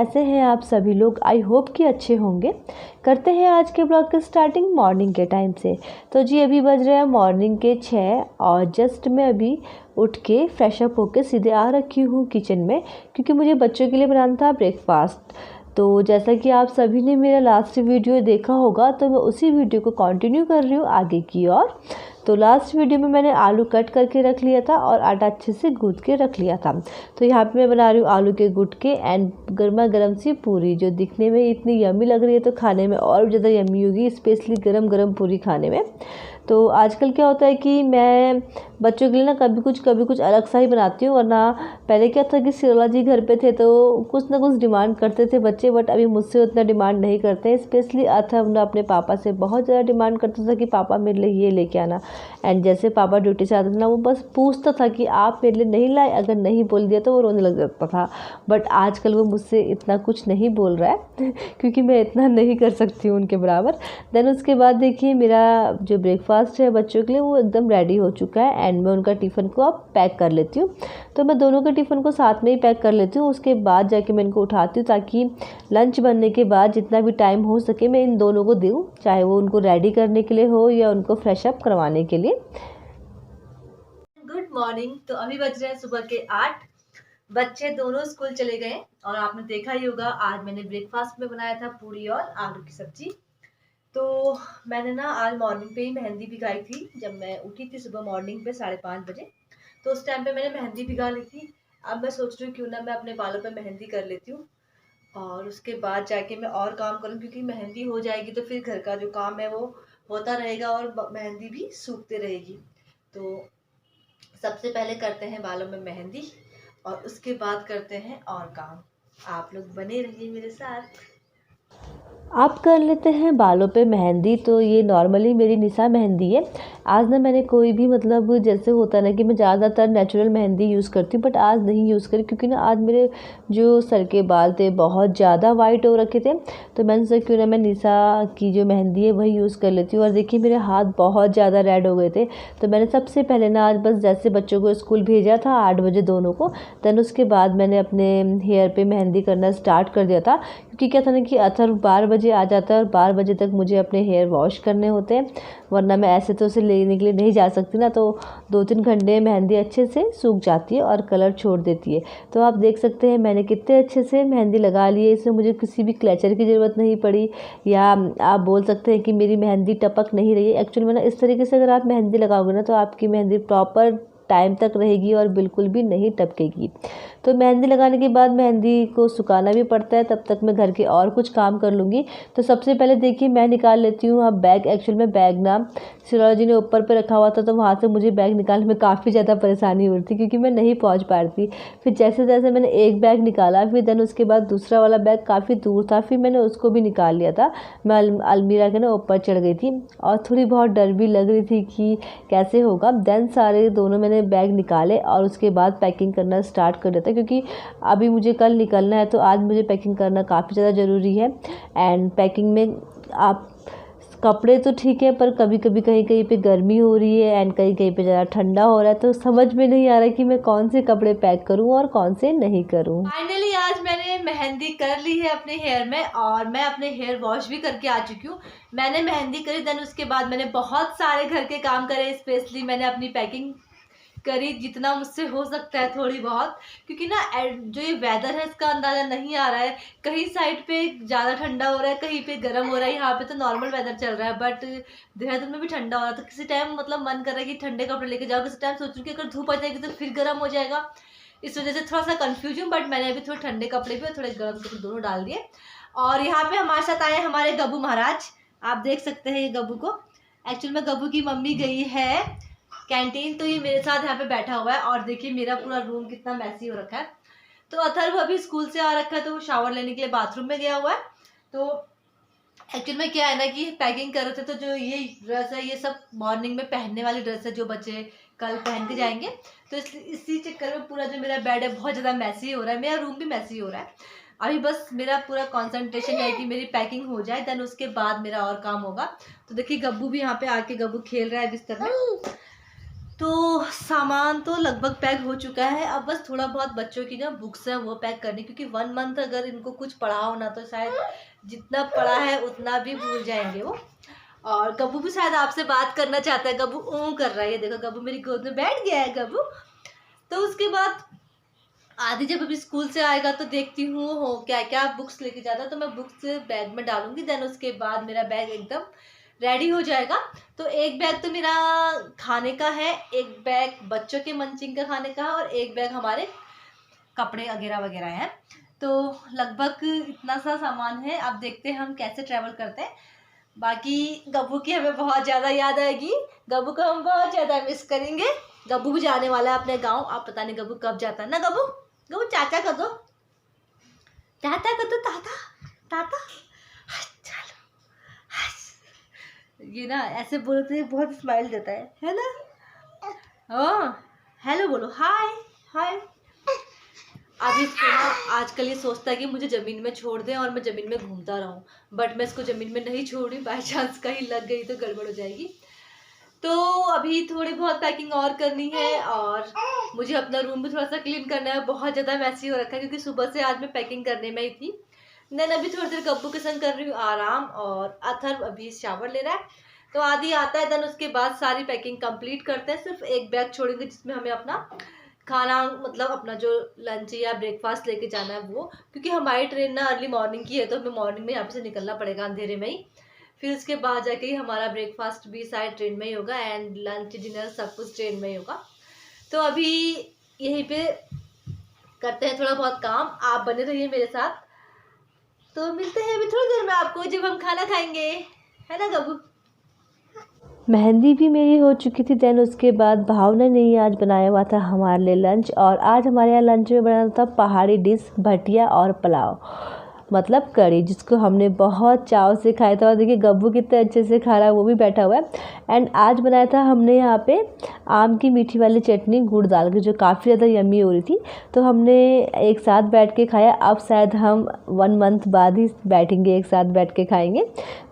कैसे हैं आप सभी लोग। आई होप कि अच्छे होंगे। करते हैं आज के ब्लॉग की स्टार्टिंग मॉर्निंग के टाइम से। तो जी अभी बज रहे हैं मॉर्निंग के 6 और जस्ट मैं अभी उठ के फ्रेश अप होके सीधे आ रखी हूँ किचन में, क्योंकि मुझे बच्चों के लिए बनाना था ब्रेकफास्ट। तो जैसा कि आप सभी ने मेरा लास्ट वीडियो देखा होगा, तो मैं उसी वीडियो को कंटिन्यू कर रही हूँ आगे की ओर। तो लास्ट वीडियो में मैंने आलू कट करके रख लिया था और आटा अच्छे से गूँथ के रख लिया था। तो यहाँ पे मैं बना रही हूँ आलू के गुटके एंड गर्मा गर्म सी पूरी, जो दिखने में इतनी यम्मी लग रही है तो खाने में और ज़्यादा यम्मी होगी, स्पेशली गरम गरम पूरी खाने में। तो आजकल क्या होता है कि मैं बच्चों के लिए ना कभी कुछ अलग सा ही बनाती हूँ, वरना पहले क्या था कि सिरोला जी घर पे थे तो कुछ ना कुछ डिमांड करते थे बच्चे, बट अभी मुझसे उतना डिमांड नहीं करते हैं। स्पेशली अथर्व ना अपने पापा से बहुत ज़्यादा डिमांड करता था कि पापा मेरे लिए ये लेके आना। एंड जैसे पापा ड्यूटी से आते थे ना, वो बस पूछता था कि आप मेरे लिए नहीं लाए, अगर नहीं बोल दिया तो वो रोने लग जाता था। बट आजकल वो मुझसे इतना कुछ नहीं बोल रहा है क्योंकि मैं इतना नहीं कर सकती हूँ उनके बराबर। देन उसके बाद देखिए मेरा जो ब्रेकफास्ट है बच्चों के लिए वो एकदम रेडी हो चुका है एंड मैं उनका टिफ़िन को अब पैक कर लेती हूँ। तो मैं दोनों के टिफ़िन को साथ में ही पैक कर लेती हूँ, उसके बाद जाके मैं इनको उठाती हूँ ताकि लंच बनने के बाद जितना भी टाइम हो सके मैं इन दोनों को दूँ, चाहे वो उनको रेडी करने के लिए हो या उनको फ्रेश अप करवाने के लिए। Good morning. तो अभी बज रहे हैं सुबह के 8। बच्चे दोनों स्कूल चले गए और आपने देखा ही होगा आज मैंने ब्रेकफास्ट में बनाया था पूरी और आलू की सब्जी। तो मैंने ना आज मॉर्निंग पे ही मेहंदी भिगाई थी। जब मैं उठी थी सुबह मॉर्निंग पे 5:30 बजे, तो उस टाइम पे मैंने मेहंदी भिगा ली थी। अब मैं सोच रही हूँ क्यों ना मैं अपने बालों पे मेहंदी कर लेती हूँ और उसके बाद जाके मैं और काम करूँ, क्योंकि मेहंदी हो जाएगी तो फिर घर का जो काम है वो होता रहेगा और मेहंदी भी सूखते रहेगी। तो सबसे पहले करते हैं बालों में मेहंदी और उसके बाद करते हैं और काम। आप लोग बने रहिए मेरे साथ। आप कर लेते हैं बालों पे मेहंदी। तो ये नॉर्मली मेरी निशा मेहंदी है। आज ना मैंने कोई भी मतलब जैसे होता है ना कि मैं ज़्यादातर नेचुरल मेहंदी यूज़ करती हूँ, बट आज नहीं यूज़ करी क्योंकि ना आज मेरे जो सर के बाल थे बहुत ज़्यादा वाइट हो रखे थे। तो मैंने सोचा क्यों ना मैं निशा की जो मेहंदी है वही यूज़ कर लेती हूँ। और देखिए मेरे हाथ बहुत ज़्यादा रेड हो गए थे। तो मैंने सबसे पहले ना आज बस जैसे बच्चों को स्कूल भेजा था 8 बजे दोनों को, देन उसके बाद मैंने अपने हेयर पे मेहंदी करना स्टार्ट कर दिया था। क्योंकि क्या था ना कि अथर्व 12 बजे आ जाता है और 12 बजे तक मुझे अपने हेयर वॉश करने होते हैं, वरना मैं ऐसे तो उसे लेने के लिए नहीं जा सकती ना। तो 2-3 घंटे मेहंदी अच्छे से सूख जाती है और कलर छोड़ देती है। तो आप देख सकते हैं मैंने कितने अच्छे से मेहंदी लगा ली है। इसमें मुझे किसी भी क्लेचर की ज़रूरत नहीं पड़ी, या आप बोल सकते हैं कि मेरी मेहंदी टपक नहीं रही है। एक्चुअली में ना इस तरीके से अगर आप मेहंदी लगाओगे ना तो आपकी मेहंदी प्रॉपर टाइम तक रहेगी और बिल्कुल भी नहीं टपकेगी। तो मेहंदी लगाने के बाद मेहंदी को सुखाना भी पड़ता है, तब तक मैं घर के और कुछ काम कर लूँगी। तो सबसे पहले देखिए मैं निकाल लेती हूँ अब बैग। एक्चुअल में बैग ना सिरोला जी ने ऊपर पे रखा हुआ था, तो वहाँ से मुझे बैग निकालने में काफ़ी ज़्यादा परेशानी हो रही थी क्योंकि मैं नहीं पहुँच पा रही थी। फिर जैसे जैसे मैंने एक बैग निकाला, फिर देन उसके बाद दूसरा वाला बैग काफ़ी दूर था, फिर मैंने उसको भी निकाल लिया था। मैं अलमीरा के ना ऊपर चढ़ गई थी और थोड़ी बहुत डर भी लग रही थी कि कैसे होगा। देन सारे दोनों मैंने बैग निकाले और उसके बाद पैकिंग करना स्टार्ट कर दिया था, क्योंकि अभी मुझे कल निकलना है तो आज मुझे पैकिंग करना काफ़ी ज़्यादा ज़रूरी है। एंड पैकिंग में आप कपड़े तो ठीक है, पर कभी कभी कहीं कहीं पे गर्मी हो रही है एंड कहीं कहीं पे ज़्यादा ठंडा हो रहा है, तो समझ में नहीं आ रहा कि मैं कौन से कपड़े पैक करूं और कौन से नहीं करूं। फाइनली आज मैंने मेहंदी कर ली है अपने हेयर में और मैं अपने हेयर वॉश भी करके आ चुकी हूँ। मैंने मेहंदी करी, देन उसके बाद मैंने बहुत सारे घर के काम करे। स्पेशली मैंने अपनी पैकिंग करी जितना मुझसे हो सकता है थोड़ी बहुत, क्योंकि ना जो ये वेदर है इसका अंदाज़ा नहीं आ रहा है। कहीं साइड पे ज़्यादा ठंडा हो रहा है, कहीं पे गर्म हो रहा है। यहाँ पे तो नॉर्मल वेदर चल रहा है, बट देहरादून में भी ठंडा हो रहा है। तो किसी टाइम मतलब मन कर रहा है कि ठंडे कपड़े लेके जाओ, किसी टाइम सोच रही हूँ कि अगर धूप आ जाएगी तो फिर गर्म हो जाएगा। इस वजह से थोड़ा सा कन्फ्यूज हूँ, बट मैंने अभी थोड़े ठंडे कपड़े भी और थोड़े गर्म कपड़े दोनों डाल दिए। और यहाँ पे हमारे साथ आए हमारे गब्बू महाराज। आप देख सकते हैं ये गब्बू को। एक्चुअल में गब्बू की मम्मी गई है कैंटीन, तो ये मेरे साथ यहाँ पे बैठा हुआ है। और देखिए मेरा पूरा रूम कितना मैसी हो रखा है। तो अथर्व अभी स्कूल से आ रखा है, तो वो शावर लेने के लिए बाथरूम में गया हुआ है। तो एक्चुअल में क्या है ना कि पैकिंग कर रहे थे, तो जो ये ड्रेस है ये सब मॉर्निंग में पहनने वाली ड्रेस है जो बच्चे कल पहन के जाएंगे। तो इसी चक्कर में पूरा जो मेरा बेड है बहुत ज़्यादा मैसी हो रहा है, मेरा रूम भी मैसी हो रहा है। अभी बस मेरा पूरा कंसंट्रेशन है कि मेरी पैकिंग हो जाए, देन उसके बाद मेरा और काम होगा। तो देखिए गब्बू भी यहाँ पे आके गब्बू खेल रहा है बिस्तर में। तो सामान तो लगभग पैक हो चुका है। अब बस थोड़ा बहुत बच्चों की ना बुक्स हैं वो पैक करनी, क्योंकि 1 मंथ अगर इनको कुछ पढ़ा हो ना तो शायद जितना पढ़ा है उतना भी भूल जाएंगे वो। और गब्बू भी शायद आपसे बात करना चाहता है। गब्बू ऊँ कर रहा है, ये देखो गब्बू मेरी गोद में बैठ गया है गब्बू। तो उसके बाद आदि जब अभी स्कूल से आएगा तो देखती हूँ हो क्या क्या बुक्स लेके जाता है, तो मैं बुक्स बैग में डालूंगी। देन उसके बाद मेरा बैग एकदम रेडी हो जाएगा। तो एक बैग तो मेरा खाने का है, एक बैग बच्चों के मंचिंग का खाने का है, और एक बैग हमारे कपड़े वगैरह वगैरह है। तो लगभग इतना सा सामान है। अब देखते हैं हम कैसे ट्रैवल करते हैं। बाकी गब्बू की हमें बहुत ज़्यादा याद आएगी, गब्बू को हम बहुत ज़्यादा मिस करेंगे। गब्बू भी जाने वाला है अपने गांव। आप पता नहीं गब्बू कब जाता है ना। गब्बू गब्बू चाचा कर दो, टाटा कर दो, टाटा टाटा। चलो ये ना ऐसे बोलते हैं, बहुत स्माइल देता है ना। हाँ हेलो बोलो, हाय हाय। अब इसको ना आजकल ये सोचता है कि मुझे ज़मीन में छोड़ दें और मैं ज़मीन में घूमता रहूं, बट मैं इसको ज़मीन में नहीं छोड़ रही। बाई चांस कहीं लग गई तो गड़बड़ हो जाएगी। तो अभी थोड़ी बहुत पैकिंग और करनी है, और मुझे अपना रूम भी थोड़ा सा क्लीन करना है। बहुत ज़्यादा मैसी हो रखा है क्योंकि सुबह से आज मैं पैकिंग करने में ही थी। देन अभी थोड़ी देर गब्बू के संग कर रही हूँ आराम, और अथर्व अभी शावर ले रहा है। तो आदि आता है, देन उसके बाद सारी पैकिंग कंप्लीट करते हैं। सिर्फ एक बैग छोड़ेंगे जिसमें हमें अपना खाना, मतलब अपना जो लंच या ब्रेकफास्ट लेके जाना है वो, क्योंकि हमारी ट्रेन ना अर्ली मॉर्निंग की है, तो हमें मॉर्निंग में यहाँ पे से निकलना पड़ेगा अंधेरे में ही। फिर उसके बाद जाके ही हमारा ब्रेकफास्ट भी शायद ट्रेन में ही होगा, एंड लंच डिनर सब कुछ ट्रेन में ही होगा। तो अभी यहीं पे करते हैं थोड़ा बहुत काम, आप बने रहिए मेरे साथ। तो मिलते हैं अभी थोड़ी देर में आपको, जब हम खाना खाएंगे, है ना गब्बू। मेहंदी भी मेरी हो चुकी थी। देन उसके बाद भावना ने ही आज बनाया हुआ था हमारे लिए लंच, और आज हमारे यहाँ लंच में बना था पहाड़ी डिश भटिया और पुलाव, मतलब कड़ी, जिसको हमने बहुत चाव से खाया था। और देखिए गब्बू कितने अच्छे से खा रहा है, वो भी बैठा हुआ है। एंड आज बनाया था हमने यहाँ पे आम की मीठी वाली चटनी गुड़ डाल के, जो काफ़ी ज़्यादा यम्मी हो रही थी। तो हमने एक साथ बैठ के खाया। अब शायद हम 1 मंथ बाद ही बैठेंगे, एक साथ बैठ के खाएंगे।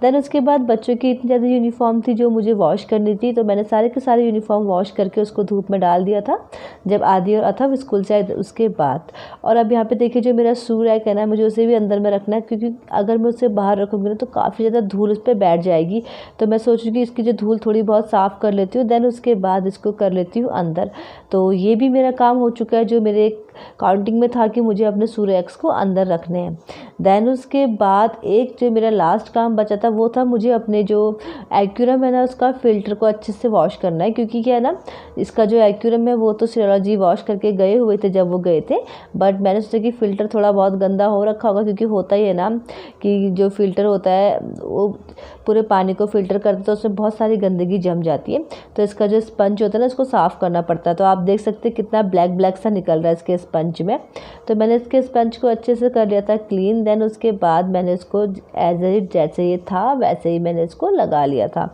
देन उसके बाद बच्चों की इतनी ज़्यादा यूनिफॉर्म थी जो मुझे वॉश करनी थी, तो मैंने सारे के सारे यूनिफॉर्म वॉश करके उसको धूप में डाल दिया था जब आदि और अथर्व स्कूल से आए उसके बाद। और अब यहाँ पे देखिए जो मेरा शू रैक है ना, मुझे उसे भी अंदर में रखना है, क्योंकि अगर मैं उसे बाहर रखूँगी ना तो काफ़ी ज़्यादा धूल उस पर बैठ जाएगी। तो मैं सोच रही हूँ कि इसकी जो धूल थोड़ी बहुत साफ़ कर लेती हूँ, देन उसके बाद इसको कर लेती हूँ अंदर। तो ये भी मेरा काम हो चुका है, जो मेरे काउंटिंग में था कि मुझे अपने शू रैक्स को अंदर रखने हैं। देन उसके बाद एक जो मेरा लास्ट काम बचा था वो था मुझे अपने जो एक्यूरम है ना उसका फ़िल्टर को अच्छे से वॉश करना है, क्योंकि क्या है ना, इसका जो एक्यूरम है वो तो सीरोलॉजी वॉश करके गए हुए थे जब वो गए थे, बट मैंने सोचा कि फ़िल्टर थोड़ा बहुत गंदा हो रखा होगा, क्योंकि होता ही है ना कि जो फ़िल्टर होता है वो पूरे पानी को फ़िल्टर करते तो उसमें बहुत सारी गंदगी जम जाती है। तो इसका जो स्पंज होता है ना इसको साफ़ करना पड़ता है। तो आप देख सकते हैं कितना ब्लैक ब्लैक सा निकल रहा है इसके स्पंज में। तो मैंने इसके स्पंज को अच्छे से कर लिया था क्लीन। देन उसके बाद मैंने इसको एज इट जैसे ये था वैसे ही मैंने इसको लगा लिया था।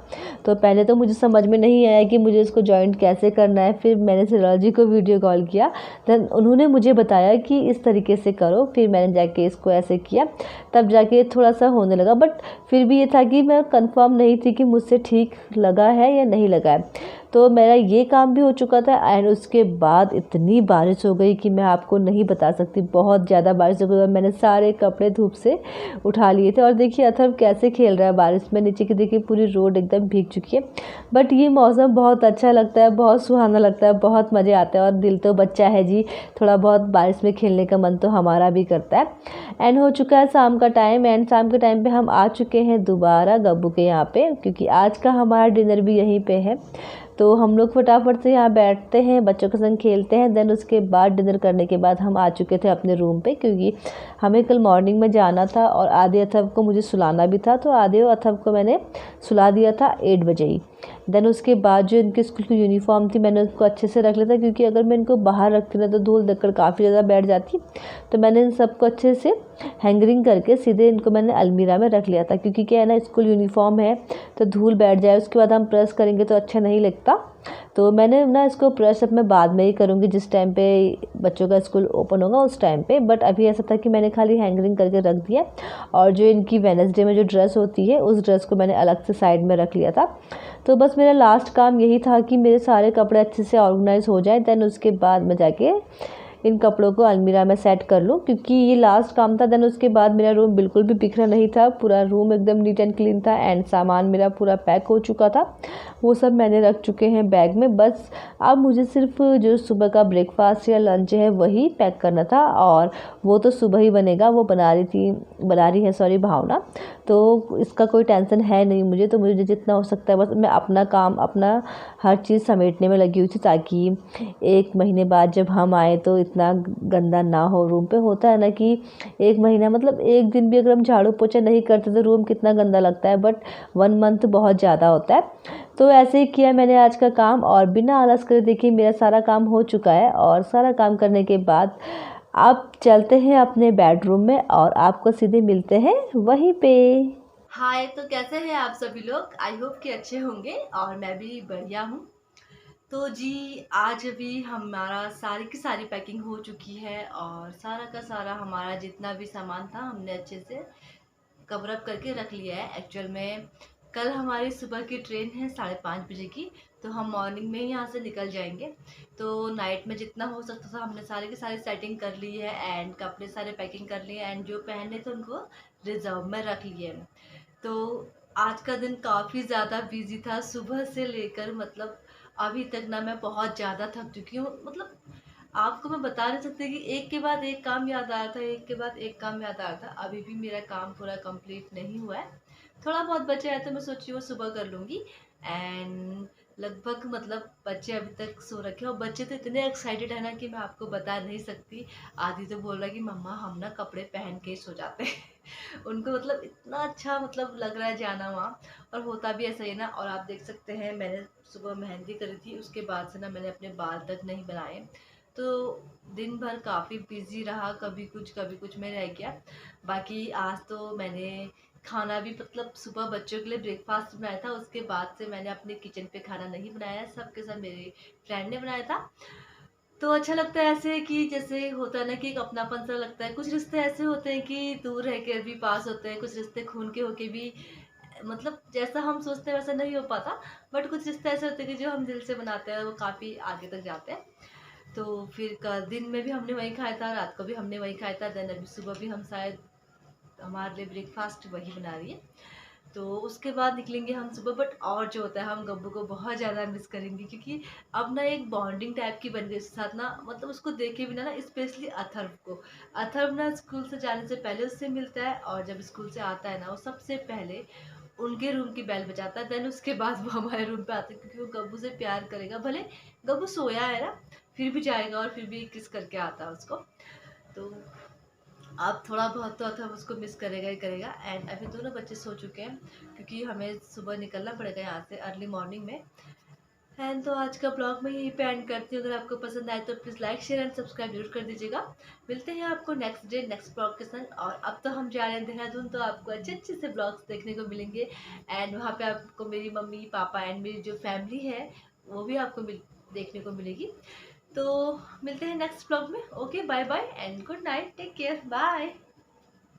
तो पहले तो मुझे समझ में नहीं आया कि मुझे इसको जॉइंट कैसे करना है। फिर मैंने सीरोलॉजी को वीडियो कॉल किया, देन उन्होंने मुझे बताया कि इस तरीके से करो। फिर मैंने जाके इसको ऐसे किया, तब जाके थोड़ा सा होने लगा। बट फिर भी ये था कि मैं कंफर्म नहीं थी कि मुझसे ठीक लगा है या नहीं लगा है। तो मेरा ये काम भी हो चुका था। एंड उसके बाद इतनी बारिश हो गई कि मैं आपको नहीं बता सकती, बहुत ज़्यादा बारिश हो गई। मैंने सारे कपड़े धूप से उठा लिए थे। और देखिए अथर्व कैसे खेल रहा है बारिश में, नीचे की देखिए पूरी रोड एकदम भीग चुकी है। बट ये मौसम बहुत अच्छा लगता है, बहुत सुहाना लगता है, बहुत मज़े आते हैं। और दिल तो बच्चा है जी, थोड़ा बहुत बारिश में खेलने का मन तो हमारा भी करता है। एंड हो चुका है शाम का टाइम, एंड शाम के टाइम पे हम आ चुके हैं दोबारा गब्बू के यहाँ पे, क्योंकि आज का हमारा डिनर भी यहीं पे है। तो हम लोग फटाफट से यहाँ बैठते हैं, बच्चों के संग खेलते हैं। देन उसके बाद डिनर करने के बाद हम आ चुके थे अपने रूम पे, क्योंकि हमें कल मॉर्निंग में जाना था और आधे अथर्व को मुझे सुलाना भी था। तो आधे अथर्व को मैंने सुला दिया था 8 बजे ही। देन उसके बाद जो इनके स्कूल की यूनिफॉर्म थी मैंने उसको अच्छे से रख लिया था, क्योंकि अगर मैं इनको बाहर रखती ना तो धूल देखकर काफ़ी ज़्यादा बैठ जाती। तो मैंने इन सबको अच्छे से हैंगरिंग करके सीधे इनको मैंने अलमीरा में रख लिया था, क्योंकि क्या है ना, स्कूल यूनिफॉर्म है तो धूल बैठ जाए, उसके बाद हम प्रेस करेंगे तो अच्छा नहीं लगता। कुर्ता। तो मैंने ना इसको प्रेस अप मैं बाद में ही करूँगी, जिस टाइम पे बच्चों का स्कूल ओपन होगा उस टाइम पे। बट अभी ऐसा था कि मैंने खाली हैंगरिंग करके रख दिया, और जो इनकी वेडनेसडे में जो ड्रेस होती है उस ड्रेस को मैंने अलग से साइड में रख लिया था। तो बस मेरा लास्ट काम यही था कि मेरे सारे कपड़े अच्छे से ऑर्गेनाइज हो जाए, देन उसके बाद मैं जाके इन कपड़ों को अलमीरा में सेट कर लूँ, क्योंकि ये लास्ट काम था। देन उसके बाद मेरा रूम बिल्कुल भी बिखरा नहीं था, पूरा रूम एकदम नीट एंड क्लीन था, एंड सामान मेरा पूरा पैक हो चुका था। वो सब मैंने रख चुके हैं बैग में। बस अब मुझे सिर्फ जो सुबह का ब्रेकफास्ट या लंच है वही पैक करना था, और वो तो सुबह ही बनेगा। वो बना रही है सॉरी भावना, तो इसका कोई टेंशन है नहीं मुझे। तो मुझे जितना हो सकता है बस मैं अपना काम, अपना हर चीज़ समेटने में लगी हुई थी, ताकि 1 महीने बाद जब हम आए तो इतना गंदा ना हो रूम पे। होता है ना कि 1 महीना मतलब 1 दिन भी अगर हम झाड़ू पोछा नहीं करते तो रूम कितना गंदा लगता है, बट 1 मंथ बहुत ज़्यादा होता है। तो ऐसे ही किया मैंने आज का काम, और बिना आलस करे देखिए मेरा सारा काम हो चुका है। और सारा काम करने के बाद आप चलते हैं अपने बेडरूम में, और आपको सीधे मिलते हैं वहीं पे। हाय, तो कैसे हैं आप सभी लोग? आई होप कि अच्छे होंगे, और मैं भी बढ़िया हूँ। तो जी आज अभी हमारा सारी की सारी पैकिंग हो चुकी है, और सारा का सारा हमारा जितना भी सामान था हमने अच्छे से कवर अप करके रख लिया है। एक्चुअल में कल हमारी सुबह की ट्रेन है 5:30 बजे की, तो हम मॉर्निंग में ही यहाँ से निकल जाएंगे। तो नाइट में जितना हो सकता था हमने सारे की सारी सेटिंग कर ली है, एंड कपड़े सारे पैकिंग कर लिए, एंड जो पहने थे उनको रिजर्व में रख लिए। तो आज का दिन काफ़ी ज़्यादा बिजी था, सुबह से लेकर मतलब अभी तक ना मैं बहुत ज़्यादा थक चुकी हूँ। मतलब आपको मैं बता नहीं सकती कि एक के बाद एक काम याद आ रहा था, एक के बाद एक काम याद आ रहा था। अभी भी मेरा काम पूरा कंप्लीट नहीं हुआ है, थोड़ा बहुत बचे है, तो मैं सोच रही हूँ सुबह कर लूँगी। एंड लगभग मतलब बच्चे अभी तक सो रखे हैं, और बच्चे तो इतने एक्साइटेड है ना कि मैं आपको बता नहीं सकती। आदि तो बोल रहा है कि मम्मा हम ना कपड़े पहन के ही सो जाते हैं उनको मतलब इतना अच्छा मतलब लग रहा है जाना वहाँ, और होता भी ऐसा ही ना। और आप देख सकते हैं मैंने सुबह मेहंदी करी थी, उसके बाद से ना मैंने अपने बाल तक नहीं बनाए। तो दिन भर काफ़ी बिजी रहा, कभी कुछ में रह गया। बाकी आज तो मैंने खाना भी मतलब सुबह बच्चों के लिए ब्रेकफास्ट बनाया था, उसके बाद से मैंने अपने किचन पे खाना नहीं बनाया, सबके साथ मेरे फ्रेंड ने बनाया था। तो अच्छा लगता है ऐसे कि जैसे होता है ना कि एक अपनापन सा लगता है। कुछ रिश्ते ऐसे होते हैं कि दूर रह कर भी पास होते हैं, कुछ रिश्ते खून के होके भी मतलब जैसा हम सोचते हैं वैसा नहीं हो पाता। बट कुछ रिश्ते ऐसे होते हैं कि जो हम दिल से बनाते हैं वो काफ़ी आगे तक जाते हैं। तो फिर कल दिन में भी हमने वही खाया था, रात को भी हमने वही खाया था, देन अभी सुबह भी हम शायद हमारे लिए ब्रेकफास्ट वही बना रही है। तो उसके बाद निकलेंगे हम सुबह। बट और जो होता है हम गब्बू को बहुत ज़्यादा मिस करेंगे, क्योंकि अब ना एक बॉन्डिंग टाइप की बन गई उसके साथ ना। मतलब उसको देखे बिना ना, स्पेशली अथर्व को, अथर्व ना स्कूल से जाने से पहले उससे मिलता है, और जब स्कूल से आता है ना वो सबसे पहले उनके रूम की बेल बजाता है, देन उसके बाद वो हमारे रूम पे आते हैं, क्योंकि वो गब्बू से प्यार करेगा। भले गब्बू सोया है ना, फिर भी जाएगा और फिर भी किस करके आता है उसको। तो आप थोड़ा बहुत तो अथर्व उसको मिस करेगा ही करेगा। एंड अभी दोनों बच्चे सो चुके हैं, क्योंकि हमें सुबह निकलना पड़ेगा यहाँ से अर्ली मॉर्निंग में। एंड तो आज का ब्लॉग मैं यहीं पे एंड करती हूँ। अगर आपको पसंद आए तो please like share and subscribe जरूर कर दीजिएगा। मिलते हैं आपको नेक्स्ट डे नेक्स्ट ब्लॉग के संग। और अब तो हम जा रहे हैं देहरादून, तो आपको अच्छे अच्छे से ब्लॉग्स देखने को मिलेंगे, एंड वहाँ पे आपको मेरी मम्मी पापा एंड मेरी जो फैमिली है वो भी आपको देखने को मिलेगी। तो मिलते हैं नेक्स्ट ब्लॉग में। Okay, bye bye and good night, take care, bye.